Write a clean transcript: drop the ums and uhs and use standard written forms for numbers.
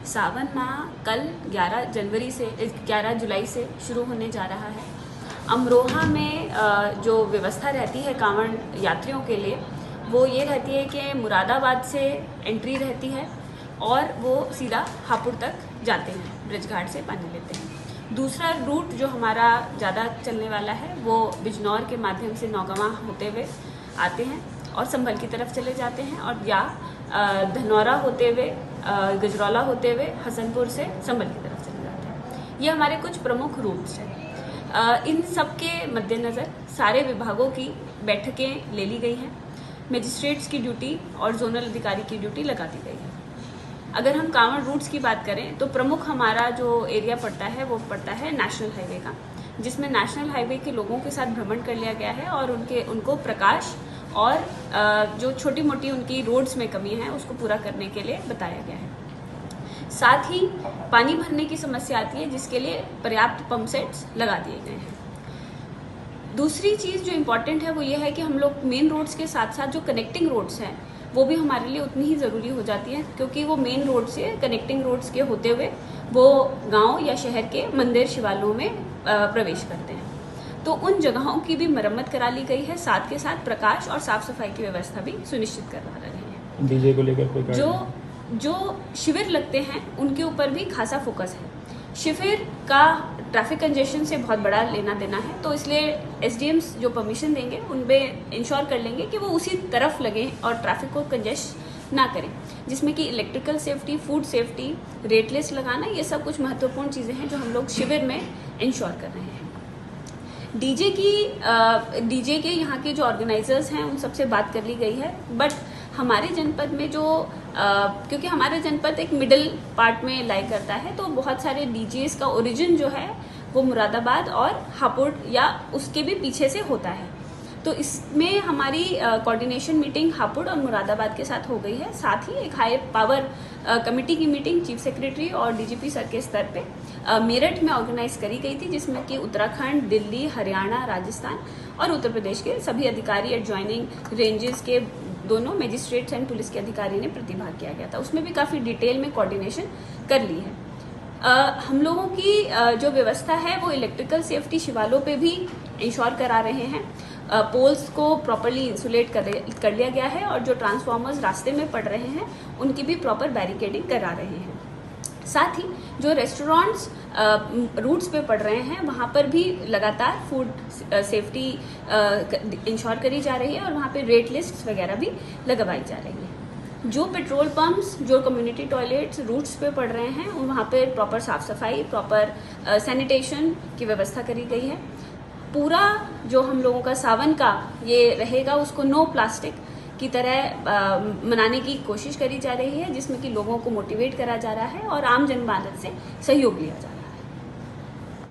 सावन माह कल 11 जुलाई से शुरू होने जा रहा है। अमरोहा में जो व्यवस्था रहती है कांवड़ यात्रियों के लिए वो ये रहती है कि मुरादाबाद से एंट्री रहती है और वो सीधा हापुड़ तक जाते हैं, ब्रिज घाट से पानी लेते हैं। दूसरा रूट जो हमारा ज़्यादा चलने वाला है वो बिजनौर के माध्यम से नौगवां होते हुए आते हैं और संभल की तरफ चले जाते हैं, और या धनौरा होते हुए गजरौला होते हुए हसनपुर से संभल की तरफ चले जाते हैं। ये हमारे कुछ प्रमुख रूट्स हैं। इन सब के मद्देनज़र सारे विभागों की बैठकें ले ली गई हैं। मजिस्ट्रेट्स की ड्यूटी और जोनल अधिकारी की ड्यूटी लगा दी गई है। अगर हम कांवड़ रूट्स की बात करें तो प्रमुख हमारा जो एरिया पड़ता है वो पड़ता है नेशनल हाईवे का, जिसमें नेशनल हाईवे के लोगों के साथ भ्रमण कर लिया गया है और उनको प्रकाश और जो छोटी मोटी उनकी रोड्स में कमी है उसको पूरा करने के लिए बताया गया है। साथ ही पानी भरने की समस्या आती है, जिसके लिए पर्याप्त पंप सेट्स लगा दिए गए हैं। दूसरी चीज़ जो इम्पॉर्टेंट है वो ये है कि हम लोग मेन रोड्स के साथ साथ जो कनेक्टिंग रोड्स हैं वो भी हमारे लिए उतनी ही ज़रूरी हो जाती हैं, क्योंकि वो मेन रोड से कनेक्टिंग रोड्स के होते हुए वो गांव या शहर के मंदिर शिवालयों में प्रवेश करते हैं। तो उन जगहों की भी मरम्मत करा ली गई है, साथ के साथ प्रकाश और साफ सफाई की व्यवस्था भी सुनिश्चित करवा रहे हैं। डीजे को लेकर कोई जो शिविर लगते हैं उनके ऊपर भी खासा फोकस है। शिविर का ट्रैफिक कंजेशन से बहुत बड़ा लेना देना है, तो इसलिए एसडीएम्स जो परमिशन देंगे उनमें इंश्योर कर लेंगे कि वो उसी तरफ लगे और ट्रैफिक को कंजेस्ट ना करें, जिसमें कि electrical safety, food safety, rate list लगाना, ये सब कुछ महत्वपूर्ण चीज़ें हैं जो हम लोग शिविर में इंश्योर कर रहे हैं। डीजे के यहाँ के जो ऑर्गेनाइजर्स हैं उन सबसे बात कर ली गई है, बट हमारे जनपद में क्योंकि हमारा जनपद एक मिडिल पार्ट में लाई करता है, तो बहुत सारे डीजेस का ओरिजिन जो है वो मुरादाबाद और हापुड़ या उसके भी पीछे से होता है। तो इसमें हमारी कोऑर्डिनेशन मीटिंग हापुड़ और मुरादाबाद के साथ हो गई है। साथ ही एक हाई पावर कमेटी की मीटिंग चीफ सेक्रेटरी और डीजीपी सर के स्तर पे मेरठ में ऑर्गेनाइज करी गई थी, जिसमें कि उत्तराखंड, दिल्ली, हरियाणा, राजस्थान और उत्तर प्रदेश के सभी अधिकारी, एडजॉइनिंग रेंजेस के दोनों मजिस्ट्रेट्स एंड पुलिस के अधिकारी ने प्रतिभाग किया गया था। उसमें भी काफ़ी डिटेल में कोऑर्डिनेशन कर ली है। हम लोगों की जो व्यवस्था है वो इलेक्ट्रिकल सेफ्टी शिवालों पे भी इंश्योर करा रहे हैं। पोल्स को प्रॉपरली इंसुलेट कर लिया गया है और जो ट्रांसफार्मर्स रास्ते में पड़ रहे हैं उनकी भी प्रॉपर बैरिकेडिंग करा रहे हैं। साथ ही जो रेस्टोरेंट्स रूट्स पे पड़ रहे हैं वहाँ पर भी लगातार फूड सेफ्टी इंश्योर करी जा रही है और वहाँ पे रेट लिस्ट वगैरह भी लगवाई जा रही है। जो पेट्रोल पंप्स, जो कम्युनिटी टॉयलेट्स रूट्स पे पड़ रहे हैं वहाँ पे प्रॉपर साफ सफाई, प्रॉपर सैनिटेशन की व्यवस्था करी गई है। पूरा जो हम लोगों का सावन का ये रहेगा उसको नो प्लास्टिक की तरह मनाने की कोशिश करी जा रही है, जिसमें कि लोगों को मोटिवेट करा जा रहा है और आम जनमानस से सहयोग लिया जा रहा है।